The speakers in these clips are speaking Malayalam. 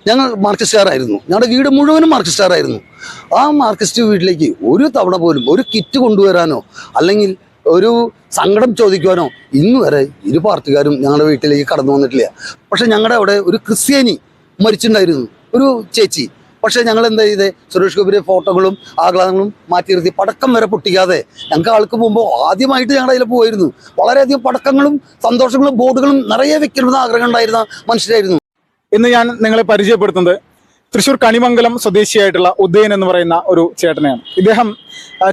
ഞങ്ങൾ മാർക്സിസ്റ്റുകാരായിരുന്നു. ഞങ്ങളുടെ വീട് മുഴുവനും മാർക്സിസ്റ്റുകാരായിരുന്നു. ആ മാർക്സിസ്റ്റ് വീട്ടിലേക്ക് ഒരു തവണ പോലും ഒരു കിറ്റ് കൊണ്ടുവരാനോ അല്ലെങ്കിൽ ഒരു സങ്കടം ചോദിക്കുവാനോ ഇന്ന് വരെ ഇരു പാർട്ടിക്കാരും ഞങ്ങളുടെ വീട്ടിലേക്ക് കടന്നു വന്നിട്ടില്ല. പക്ഷെ ഞങ്ങളുടെ അവിടെ ഒരു ക്രിസ്ത്യാനി മരിച്ചിട്ടുണ്ടായിരുന്നു, ഒരു ചേച്ചി. പക്ഷേ ഞങ്ങൾ എന്താ ചെയ്തേ, സുരേഷ് ഗോപിയുടെ ഫോട്ടോകളും ആഹ്ലാദങ്ങളും മാറ്റി നിർത്തി പടക്കം വരെ പൊട്ടിക്കാതെ ഞങ്ങൾക്ക് ആൾക്ക് പോകുമ്പോൾ ആദ്യമായിട്ട് ഞങ്ങളുടെ അതിൽ പോയിരുന്നു. വളരെയധികം പടക്കങ്ങളും സന്തോഷങ്ങളും ബോർഡുകളും നിറയെ വെക്കണമെന്ന് ആഗ്രഹം ഉണ്ടായിരുന്ന മനുഷ്യരായിരുന്നു. ഇന്ന് ഞാൻ നിങ്ങളെ പരിചയപ്പെടുത്തുന്നത് തൃശ്ശൂർ കണിമംഗലം സ്വദേശിയായിട്ടുള്ള ഉദയൻ എന്ന് പറയുന്ന ഒരു ചേട്ടനെയാണ്. ഇദ്ദേഹം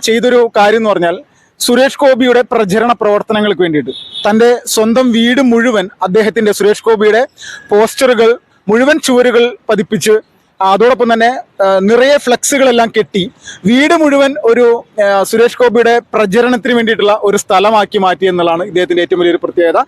ചെയ്തൊരു കാര്യം എന്ന് പറഞ്ഞാൽ സുരേഷ് ഗോപിയുടെ പ്രചരണ പ്രവർത്തനങ്ങൾക്ക് വേണ്ടിയിട്ട് തൻ്റെ സ്വന്തം വീട് മുഴുവൻ അദ്ദേഹത്തിൻ്റെ സുരേഷ് ഗോപിയുടെ പോസ്റ്ററുകൾ മുഴുവൻ ചുവരുകൾ പതിപ്പിച്ച് അതോടൊപ്പം തന്നെ നിറയെ ഫ്ലെക്സുകളെല്ലാം കെട്ടി വീട് മുഴുവൻ ഒരു സുരേഷ് ഗോപിയുടെ പ്രചരണത്തിന് വേണ്ടിയിട്ടുള്ള ഒരു സ്ഥലമാക്കി മാറ്റി എന്നുള്ളതാണ് ഇദ്ദേഹത്തിൻ്റെ ഏറ്റവും വലിയൊരു പ്രത്യേകത.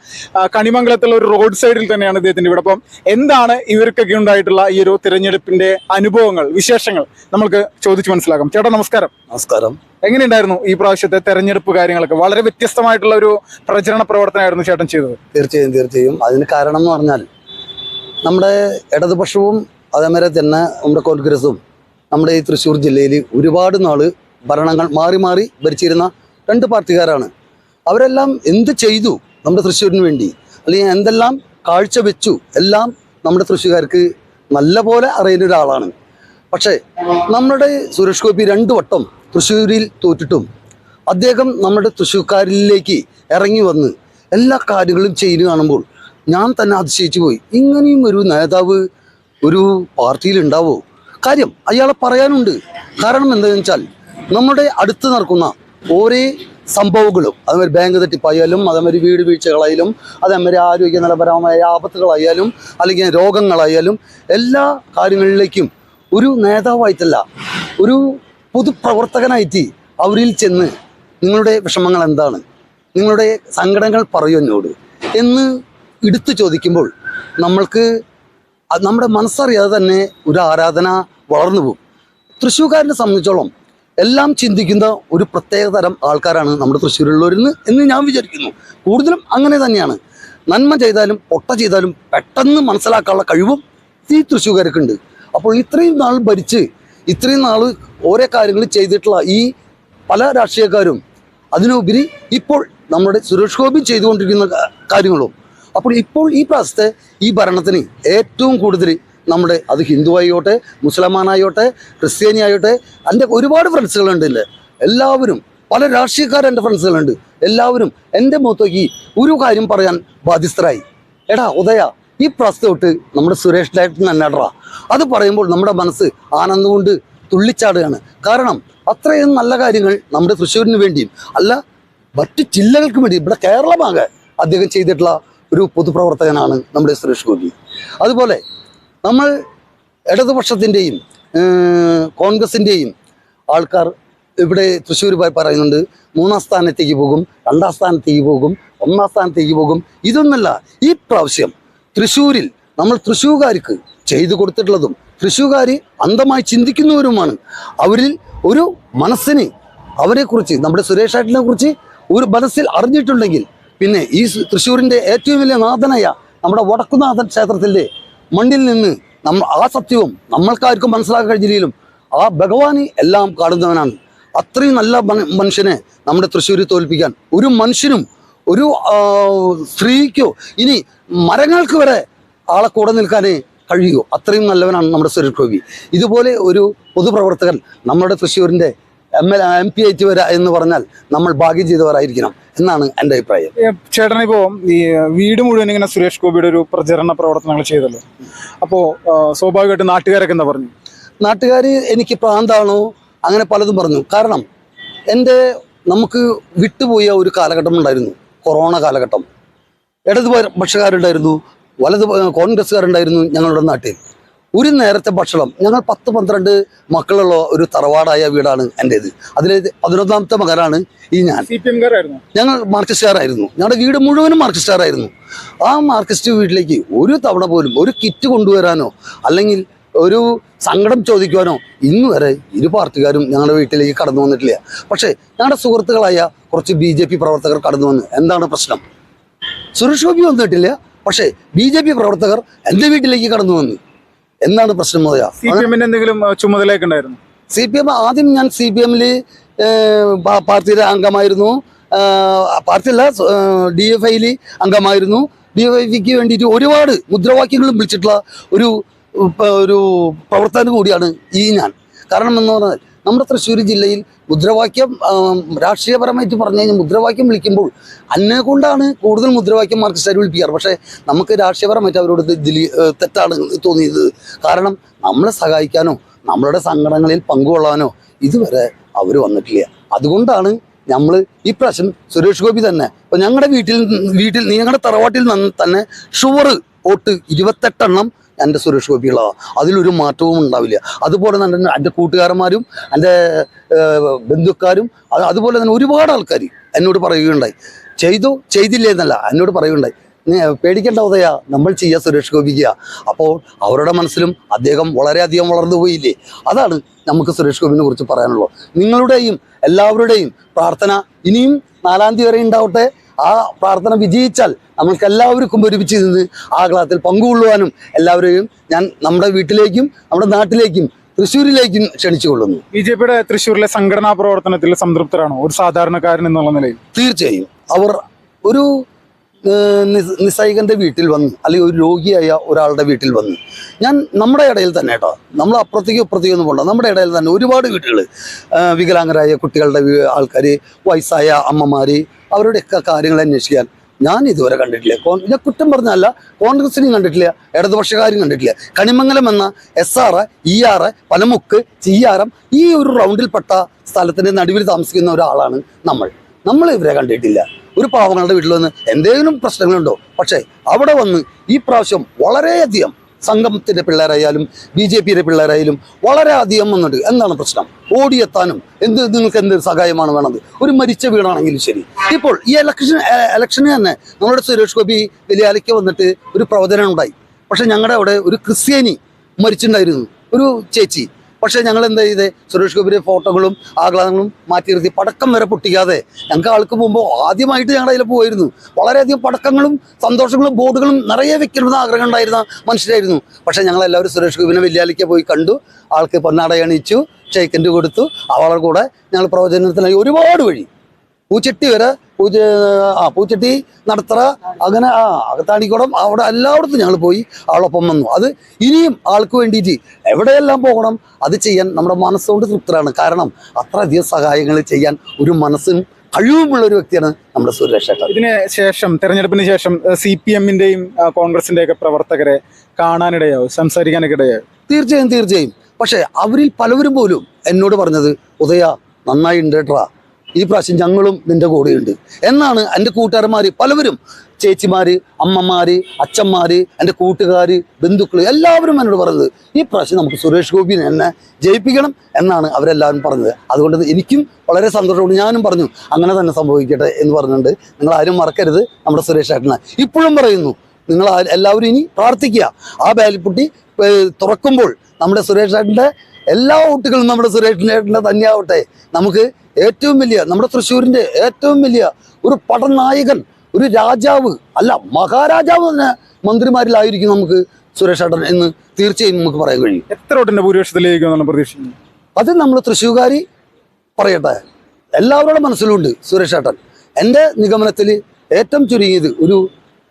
കണിമംഗലത്തുള്ള ഒരു റോഡ് സൈഡിൽ തന്നെയാണ് ഇദ്ദേഹത്തിൻ്റെ ഇവിടെ. അപ്പം എന്താണ് ഇവർക്കൊക്കെ ഉണ്ടായിട്ടുള്ള ഈ ഒരു തിരഞ്ഞെടുപ്പിന്റെ അനുഭവങ്ങൾ, വിശേഷങ്ങൾ നമുക്ക് ചോദിച്ച് മനസ്സിലാക്കാം. ചേട്ടാ നമസ്കാരം. നമസ്കാരം. എങ്ങനെയുണ്ടായിരുന്നു ഈ പ്രാവശ്യത്തെ തെരഞ്ഞെടുപ്പ് കാര്യങ്ങളൊക്കെ? വളരെ വ്യത്യസ്തമായിട്ടുള്ള ഒരു പ്രചരണ പ്രവർത്തനമായിരുന്നു ചേട്ടൻ ചെയ്തത്. തീർച്ചയായും അതിന് കാരണം എന്ന് പറഞ്ഞാൽ നമ്മുടെ ഇടതുപക്ഷവും അതേമാതിരി തന്നെ നമ്മുടെ കോൺഗ്രസും നമ്മുടെ ഈ തൃശ്ശൂർ ജില്ലയിൽ ഒരുപാട് നാൾ ഭരണങ്ങൾ മാറി മാറി ഭരിച്ചിരുന്ന രണ്ട് പാർട്ടിക്കാരാണ്. അവരെല്ലാം എന്ത് ചെയ്തു നമ്മുടെ തൃശ്ശൂരിന് വേണ്ടി, അല്ലെങ്കിൽ എന്തെല്ലാം കാഴ്ചവെച്ചു, എല്ലാം നമ്മുടെ തൃശ്ശൂർക്കാർക്ക് നല്ല പോലെ അറിയുന്ന ഒരാളാണ്. പക്ഷേ നമ്മുടെ സുരേഷ് ഗോപി 2 വട്ടം തൃശ്ശൂരിൽ തോറ്റിട്ടും അദ്ദേഹം നമ്മുടെ തൃശ്ശൂർക്കാരിലേക്ക് ഇറങ്ങി വന്ന് എല്ലാ കാര്യങ്ങളും ചെയ്യുന്ന കാണുമ്പോൾ ഞാൻ തന്നെ അതിശയിച്ചു പോയി. ഇങ്ങനെയും ഒരു നേതാവ് ഒരു പാർട്ടിയിൽ ഉണ്ടാവോ? കാര്യം അയാളെ പറയാനുണ്ട്. കാരണം എന്താണെന്ന് വെച്ചാൽ നമ്മുടെ അടുത്ത് നടക്കുന്ന ഓരോ സംഭവങ്ങളും, അതേമാതിരി ബാങ്ക് തട്ടിപ്പായാലും, അതേമാതിരി വീട് വീഴ്ചകളായാലും, അതേമാതിരി ആരോഗ്യ നിലപരമായ ആപത്തുകളായാലും, അല്ലെങ്കിൽ രോഗങ്ങളായാലും, എല്ലാ കാര്യങ്ങളിലേക്കും ഒരു നേതാവായിട്ടല്ല, ഒരു പൊതുപ്രവർത്തകനായിട്ട് അവരിൽ ചെന്ന് നിങ്ങളുടെ വിഷമങ്ങൾ എന്താണ്, നിങ്ങളുടെ സങ്കടങ്ങൾ പറയൂ എന്നോട് എന്ന് എടുത്തു ചോദിക്കുമ്പോൾ നമ്മൾക്ക് നമ്മുടെ മനസ്സറിയാതെ തന്നെ ഒരു ആരാധന വളർന്നു പോകും. തൃശ്ശൂർക്കാരനെ സംബന്ധിച്ചോളം എല്ലാം ചിന്തിക്കുന്ന ഒരു പ്രത്യേക തരം ആൾക്കാരാണ് നമ്മുടെ തൃശ്ശൂരുള്ളവരെന്ന് എന്ന് ഞാൻ വിചാരിക്കുന്നു. കൂടുതലും അങ്ങനെ തന്നെയാണ്. നന്മ ചെയ്താലും പൊട്ട ചെയ്താലും പെട്ടെന്ന് മനസ്സിലാക്കാനുള്ള കഴിവും ഈ തൃശ്ശൂർക്കാർക്കുണ്ട്. അപ്പോൾ ഇത്രയും നാൾ ഭരിച്ച് ഇത്രയും നാൾ ഓരോ കാര്യങ്ങൾ ചെയ്തിട്ടുള്ള ഈ പല രാഷ്ട്രീയക്കാരും അതിനുപരി ഇപ്പോൾ നമ്മുടെ സുരേഷ് ഗോപി ചെയ്തുകൊണ്ടിരിക്കുന്ന കാര്യങ്ങളും, അപ്പോൾ ഇപ്പോൾ ഈ പ്രാവശ്യത്തെ ഈ ഭരണത്തിന് ഏറ്റവും കൂടുതൽ നമ്മുടെ അത് ഹിന്ദു ആയിക്കോട്ടെ, മുസൽമാനായിക്കോട്ടെ, ക്രിസ്ത്യാനി ആയിക്കോട്ടെ, എൻ്റെ ഒരുപാട് ഫ്രണ്ട്സുകളുണ്ട്. എൻ്റെ എല്ലാവരും പല രാഷ്ട്രീയക്കാരെൻ്റെ ഫ്രണ്ട്സുകളുണ്ട്. എല്ലാവരും എൻ്റെ മുഖത്തേക്ക് ഒരു കാര്യം പറയാൻ ബാധ്യസ്ഥരായി. എടാ ഉദയ, ഈ പ്രാവശ്യത്തെ തൊട്ട് നമ്മുടെ സുരേഷ് ഡയറക്ടർ തന്നെടാ. അത് പറയുമ്പോൾ നമ്മുടെ മനസ്സ് ആനന്ദം കൊണ്ട് തുള്ളിച്ചാടുകയാണ്. കാരണം അത്രയും നല്ല കാര്യങ്ങൾ നമ്മുടെ തൃശ്ശൂരിന് വേണ്ടിയും അല്ല മറ്റു ജില്ലകൾക്ക് വേണ്ടി ഇവിടെ കേരളമാകെ അദ്ദേഹം ചെയ്തിട്ടുള്ള ഒരു പൊതുപ്രവർത്തകനാണ് നമ്മുടെ സുരേഷ് ഗോപി. അതുപോലെ നമ്മൾ ഇടതുപക്ഷത്തിൻ്റെയും കോൺഗ്രസിൻ്റെയും ആൾക്കാർ ഇവിടെ തൃശ്ശൂർ പറയുന്നുണ്ട് 3ാം സ്ഥാനത്തേക്ക് പോകും, 2ാം സ്ഥാനത്തേക്ക് പോകും, 1ാം സ്ഥാനത്തേക്ക് പോകും. ഇതൊന്നല്ല, ഈ പ്രാവശ്യം തൃശ്ശൂരിൽ നമ്മൾ തൃശ്ശൂർക്കാർക്ക് ചെയ്തു കൊടുത്തിട്ടുള്ളതും തൃശ്ശൂർക്കാർ അന്ധമായി ചിന്തിക്കുന്നവരുമാണ്. അവരിൽ ഒരു മനസ്സിന് അവരെക്കുറിച്ച്, നമ്മുടെ സുരേഷ് ഏട്ടനെ കുറിച്ച് ഒരു മനസ്സിൽ അറിഞ്ഞിട്ടുണ്ടെങ്കിൽ പിന്നെ ഈ തൃശ്ശൂരിൻ്റെ ഏറ്റവും വലിയ നാഥനായ നമ്മുടെ വടക്കുനാഥൻ ക്ഷേത്രത്തിൻ്റെ മണ്ണിൽ നിന്ന് ആ സത്യവും നമ്മൾക്കാർക്കും മനസ്സിലാക്കാൻ കഴിഞ്ഞില്ലെങ്കിലും ആ ഭഗവാനെ എല്ലാം കാണുന്നവനാണ്. അത്രയും നല്ല മനുഷ്യനെ നമ്മുടെ തൃശ്ശൂരിൽ തോൽപ്പിക്കാൻ ഒരു മനുഷ്യനും ഒരു സ്ത്രീക്കോ ഇനി മരങ്ങൾക്ക് വരെ ആളെ കൂടെ നിൽക്കാനേ കഴിയുമോ? അത്രയും നല്ലവനാണ് നമ്മുടെ സുരേഷ് ഗോപി. ഇതുപോലെ ഒരു പൊതുപ്രവർത്തകൻ നമ്മുടെ തൃശ്ശൂരിൻ്റെ MP ആയിട്ട് വരിക എന്ന് പറഞ്ഞാൽ നമ്മൾ ഭാഗ്യം ചെയ്തവരായിരിക്കണം എന്നാണ് എൻ്റെ അഭിപ്രായം. ചേട്ടൻ ഇപ്പോൾ ഈ വീട് മുഴുവൻ ഇങ്ങനെ സുരേഷ് ഗോപിയുടെ ഒരു പ്രചരണ പ്രവർത്തനങ്ങൾ ചെയ്തല്ലോ. അപ്പോൾ സ്വാഭാവികമായിട്ട് നാട്ടുകാരൊക്കെ എന്താ പറഞ്ഞു? നാട്ടുകാർ എനിക്ക് പ്രാന്താണോ അങ്ങനെ പലതും പറഞ്ഞു. കാരണം നമുക്ക് വിട്ടുപോയ ഒരു കാലഘട്ടം ഉണ്ടായിരുന്നു, കൊറോണ കാലഘട്ടം. ഇടതുപക്ഷക്കാരുണ്ടായിരുന്നു, കോൺഗ്രസ്സുകാരുണ്ടായിരുന്നു ഞങ്ങളുടെ നാട്ടിൽ. ഒരു നേരത്തെ ഭക്ഷണം, ഞങ്ങൾ 10-12 മക്കളുള്ള ഒരു തറവാടായ വീടാണ് എൻ്റേത്. അതിൽ 11ാമത്തെ മകനാണ് ഈ ഞാൻ. ഞങ്ങൾ മാർക്സിസ്റ്റുകാരായിരുന്നു. ഞങ്ങളുടെ വീട് മുഴുവനും മാർക്സിസ്റ്റുകാരായിരുന്നു. ആ മാർക്സിസ്റ്റ് വീട്ടിലേക്ക് ഒരു തവണ പോലും ഒരു കിറ്റ് കൊണ്ടുവരാനോ അല്ലെങ്കിൽ ഒരു സങ്കടം ചോദിക്കുവാനോ ഇന്ന് വരെ ഇരു പാർട്ടിക്കാരും ഞങ്ങളുടെ വീട്ടിലേക്ക് കടന്നു വന്നിട്ടില്ല. പക്ഷേ ഞങ്ങളുടെ സുഹൃത്തുക്കളായ കുറച്ച് BJP പ്രവർത്തകർ കടന്നു വന്ന്. എന്താണ് പ്രശ്നം? സുരേഷ് ഗോപി വന്നിട്ടില്ല, പക്ഷേ BJP പ്രവർത്തകർ എൻ്റെ വീട്ടിലേക്ക് കടന്നു വന്നു. എന്താണ് പ്രശ്നം മുതല? CPM എന്തെങ്കിലും ചുമതലയൊക്കെ ഉണ്ടായിരുന്നു? CPM ആദ്യം ഞാൻ CPM-ൽ പാർട്ടിയുടെ അംഗമായിരുന്നു. പാർട്ടിയല്ല, DFI-ൽ അംഗമായിരുന്നു. DFI-ക്ക് വേണ്ടിയിട്ട് ഒരുപാട് മുദ്രാവാക്യങ്ങളും വിളിച്ചിട്ടുള്ള ഒരു പ്രവർത്തനം കൂടിയാണ് ഞാൻ. കാരണം എന്ന് പറഞ്ഞാൽ നമ്മുടെ തൃശ്ശൂർ ജില്ലയിൽ മുദ്രാവാക്യം രാഷ്ട്രീയപരമായിട്ട് പറഞ്ഞു കഴിഞ്ഞാൽ മുദ്രാവാക്യം വിളിക്കുമ്പോൾ അന്നെ കൊണ്ടാണ് കൂടുതൽ മുദ്രാവാക്യം മാർക്സിസ്റ്റുകാർ വിളിപ്പിക്കാറ്. പക്ഷേ നമുക്ക് രാഷ്ട്രീയപരമായിട്ട് അവരോട് തെറ്റാണ് തോന്നിയത്. കാരണം നമ്മളെ സഹായിക്കാനോ നമ്മളുടെ സംഘടനകളിൽ പങ്കുകൊള്ളാനോ ഇതുവരെ അവർ വന്നിട്ടില്ല. അതുകൊണ്ടാണ് നമ്മൾ ഈ പ്രാവശ്യം സുരേഷ് ഗോപി തന്നെ ഇപ്പം ഞങ്ങളുടെ വീട്ടിൽ ഞങ്ങളുടെ തറവാട്ടിൽ തന്നെ ഷുവർ വോട്ട് 28 എൻ്റെ സുരേഷ് ഗോപിയുള്ളതാണ്. അതിലൊരു മാറ്റവും ഉണ്ടാവില്ല. അതുപോലെ തന്നെ എൻ്റെ കൂട്ടുകാരന്മാരും എൻ്റെ ബന്ധുക്കാരും അതുപോലെ തന്നെ ഒരുപാട് ആൾക്കാർ എന്നോട് പറയുകയുണ്ടായി, ചെയ്തില്ല എന്നല്ല, എന്നോട് പറയുകയുണ്ടായി, പേടിക്കേണ്ട ഉദയ, നമ്മൾ ചെയ്യുക സുരേഷ് ഗോപിക്കുക. അപ്പോൾ അവരുടെ മനസ്സിലും അദ്ദേഹം വളരെയധികം വളർന്നു പോയില്ലേ. അതാണ് നമുക്ക് സുരേഷ് ഗോപിനെ കുറിച്ച് പറയാനുള്ളത്. നിങ്ങളുടെയും എല്ലാവരുടെയും പ്രാർത്ഥന ഇനിയും 4-ാം തീയതി വരെ ഉണ്ടാവട്ടെ. ആ പ്രാർത്ഥന വിജയിച്ചാൽ നമ്മൾക്ക് എല്ലാവർക്കും ഒരുമിച്ച് നിന്ന് ആഹ്ലാദത്തിൽ പങ്കുകൊള്ളുവാനും എല്ലാവരെയും ഞാൻ നമ്മുടെ വീട്ടിലേക്കും നമ്മുടെ നാട്ടിലേക്കും തൃശ്ശൂരിലേക്കും ക്ഷണിച്ചുകൊള്ളുന്നു. BJP-യുടെ തൃശ്ശൂരിലെ സംഘടനാ പ്രവർത്തനത്തിൽ സംതൃപ്തരാണോ ഒരു സാധാരണക്കാരൻ എന്നുള്ള നിലയിൽ? തീർച്ചയായും. അവർ ഒരു നിസ്സൈകൻ്റെ വീട്ടിൽ വന്ന് അല്ലെങ്കിൽ ഒരു രോഗിയായ ഒരാളുടെ വീട്ടിൽ വന്ന് നമ്മുടെ ഇടയിൽ തന്നെ കേട്ടോ, നമ്മൾ അപ്പുറത്തേക്കും ഇപ്പുറത്തേക്കും പോകണ്ട, നമ്മുടെ ഇടയിൽ തന്നെ ഒരുപാട് വീട്ടുകൾ, വികലാംഗരായ കുട്ടികളുടെ ആൾക്കാർ, വയസ്സായ അമ്മമാർ, അവരുടെയൊക്കെ കാര്യങ്ങൾ അന്വേഷിക്കാൻ ഞാൻ ഇതുവരെ കണ്ടിട്ടില്ല. ഞാൻ കുറ്റം പറഞ്ഞല്ല, കോൺഗ്രസിനെയും കണ്ടിട്ടില്ല, ഇടതുപക്ഷക്കാരും കണ്ടിട്ടില്ല. കണിമംഗലം എന്ന SR, ER, പനമുക്ക്, ചീയാരം ഈ ഒരു റൗണ്ടിൽപ്പെട്ട സ്ഥലത്തിൻ്റെ നടുവിൽ താമസിക്കുന്ന ഒരാളാണ് നമ്മൾ ഇവരെ കണ്ടിട്ടില്ല. ഒരു പാവങ്ങളുടെ വീട്ടിൽ വന്ന് എന്തെങ്കിലും പ്രശ്നങ്ങളുണ്ടോ? പക്ഷേ അവിടെ വന്ന് ഈ പ്രാവശ്യം വളരെയധികം സംഘത്തിൻ്റെ പിള്ളേരായാലും BJP-യുടെ പിള്ളേരായാലും വളരെയധികം വന്നിട്ട് എന്താണ് പ്രശ്നം ഓടിയെത്താനും നിങ്ങൾക്ക് എന്ത് സഹായമാണ് വേണത്? ഒരു മരിച്ച വീടാണെങ്കിലും ശരി. ഇപ്പോൾ ഈ ഇലക്ഷന് തന്നെ നമ്മുടെ സുരേഷ് ഗോപി വലിയാലയ്ക്ക് വന്നിട്ട് ഒരു പ്രവചനം ഉണ്ടായി. പക്ഷെ ഞങ്ങളുടെ അവിടെ ഒരു ക്രിസ്ത്യാനി മരിച്ചിട്ടുണ്ടായിരുന്നു, ഒരു ചേച്ചി. പക്ഷേ ഞങ്ങൾ എന്താ ചെയ്തേ, സുരേഷ് ഗോപിയുടെ ഫോട്ടോകളും ആഹ്ലാദങ്ങളും മാറ്റി നിർത്തി പടക്കം വരെ പൊട്ടിക്കാതെ ഞങ്ങൾക്ക് ആൾക്ക് പോകുമ്പോൾ ആദ്യമായിട്ട് ഞങ്ങളുടെ അതിൽ പോയിരുന്നു. വളരെയധികം പടക്കങ്ങളും സന്തോഷങ്ങളും ബോർഡുകളും നിറയെ വെക്കണമെന്ന് ആഗ്രഹം ഉണ്ടായിരുന്ന മനുഷ്യരായിരുന്നു. പക്ഷേ ഞങ്ങളെല്ലാവരും സുരേഷ് ഗോപിനെ വെല്ലുവിളിക്ക് പോയി കണ്ടു, ആൾക്ക് പൊന്നാട അണിയിച്ചു, ഷെയ്ക്കൻഡ് കൊടുത്തു. അവളുടെ കൂടെ ഞങ്ങൾ പ്രവചനത്തിനായി ഒരുപാട് വഴി പൂച്ചട്ടി വരെ പൂച്ചട്ടി നടത്തറ അങ്ങനെ അകത്താണിക്കുളം അവിടെ എല്ലായിടത്തും ഞങ്ങൾ പോയി അവളൊപ്പം വന്നു. അത് ഇനിയും ആൾക്ക് വേണ്ടിയിട്ട് എവിടെയെല്ലാം പോകണം അത് ചെയ്യാൻ നമ്മുടെ മനസ്സുകൊണ്ട് തൃപ്തരാണ്. കാരണം അത്രയധികം സഹായങ്ങൾ ചെയ്യാൻ ഒരു മനസ്സിനും കഴിവുമുള്ള ഒരു വ്യക്തിയാണ് നമ്മുടെ സുരേഷ് ഏട്ടൻ. ഇതിന് ശേഷം തെരഞ്ഞെടുപ്പിന് ശേഷം CPM-ന്റെയും കോൺഗ്രസിന്റെയൊക്കെ പ്രവർത്തകരെ കാണാനിടയാവും, സംസാരിക്കാനൊക്കെ ഇടയാവും? തീർച്ചയായും. പക്ഷേ അവരിൽ പലവരും പോലും എന്നോട് പറഞ്ഞത്, ഉദയ നന്നായി ഉണ്ട് കേട്ടാ, ഈ പ്രാവശ്യം ഞങ്ങളും നിന്റെ കൂടെയുണ്ട് എന്നാണ് എൻ്റെ കൂട്ടുകാരന്മാർ പലവരും, ചേച്ചിമാർ, അമ്മമാർ, അച്ഛന്മാർ, എൻ്റെ കൂട്ടുകാർ, ബന്ധുക്കൾ എല്ലാവരും എന്നോട് പറഞ്ഞത് ഈ പ്രാവശ്യം നമുക്ക് സുരേഷ് ഗോപിനെ എന്നെ ജയിപ്പിക്കണം എന്നാണ് അവരെല്ലാവരും പറഞ്ഞത്. അതുകൊണ്ട് എനിക്കും വളരെ സന്തോഷമുണ്ട്. ഞാനും പറഞ്ഞു അങ്ങനെ തന്നെ സംഭവിക്കട്ടെ എന്ന് പറഞ്ഞുകൊണ്ട് നിങ്ങൾ ആരും മറക്കരുത് നമ്മുടെ സുരേഷ് ഏട്ടനെ. ഇപ്പോഴും പറയുന്നു, നിങ്ങൾ എല്ലാവരും ഇനി പ്രാർത്ഥിക്കുക. ആ ബാലിപ്പുട്ടി തുറക്കുമ്പോൾ നമ്മുടെ സുരേഷ് ഏട്ടൻ്റെ എല്ലാ വോട്ടുകളും നമ്മുടെ സുരേഷ് ഏട്ടൻ്റെ തന്നെയാവട്ടെ. നമുക്ക് ഏറ്റവും വലിയ നമ്മുടെ തൃശ്ശൂരിൻ്റെ ഏറ്റവും വലിയ ഒരു പടനായകൻ, ഒരു രാജാവ് അല്ല മഹാരാജാവ് തന്നെ മന്ത്രിമാരിലായിരിക്കും നമുക്ക് സുരേഷ് ഏട്ടൻ എന്ന് തീർച്ചയായും നമുക്ക് പറയാൻ കഴിയും. എത്ര വോട്ടിന്റെ ഭൂരിപക്ഷത്തിലേക്ക് പ്രതീക്ഷിക്കുന്നു? അത് നമ്മൾ തൃശ്ശൂർക്കാരി പറയട്ടെ, എല്ലാവരുടെ മനസ്സിലുണ്ട് സുരേഷ് ഏട്ടൻ. എൻ്റെ നിഗമനത്തിൽ ഏറ്റവും ചുരുങ്ങിയത് ഒരു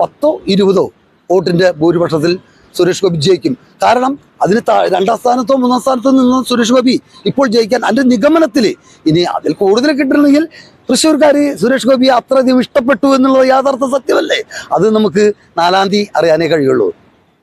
10-20 വോട്ടിൻ്റെ ഭൂരിപക്ഷത്തിൽ സുരേഷ് ഗോപി ജയിക്കും. കാരണം അതിന് 2ാം സ്ഥാനത്തോ 3ാം സ്ഥാനത്തോ നിന്ന സുരേഷ് ഗോപി ഇപ്പോൾ ജയിക്കാൻ എൻ്റെ നിഗമനത്തിൽ, ഇനി അതിൽ കൂടുതൽ കിട്ടണമെങ്കിൽ തൃശ്ശൂർക്കാർ സുരേഷ് ഗോപിയെ അത്രയധികം ഇഷ്ടപ്പെട്ടു എന്നുള്ളത് യാഥാർത്ഥ സത്യമല്ലേ. അത് നമുക്ക് 4-ാം തീയതി അറിയാനേ കഴിയുള്ളൂ.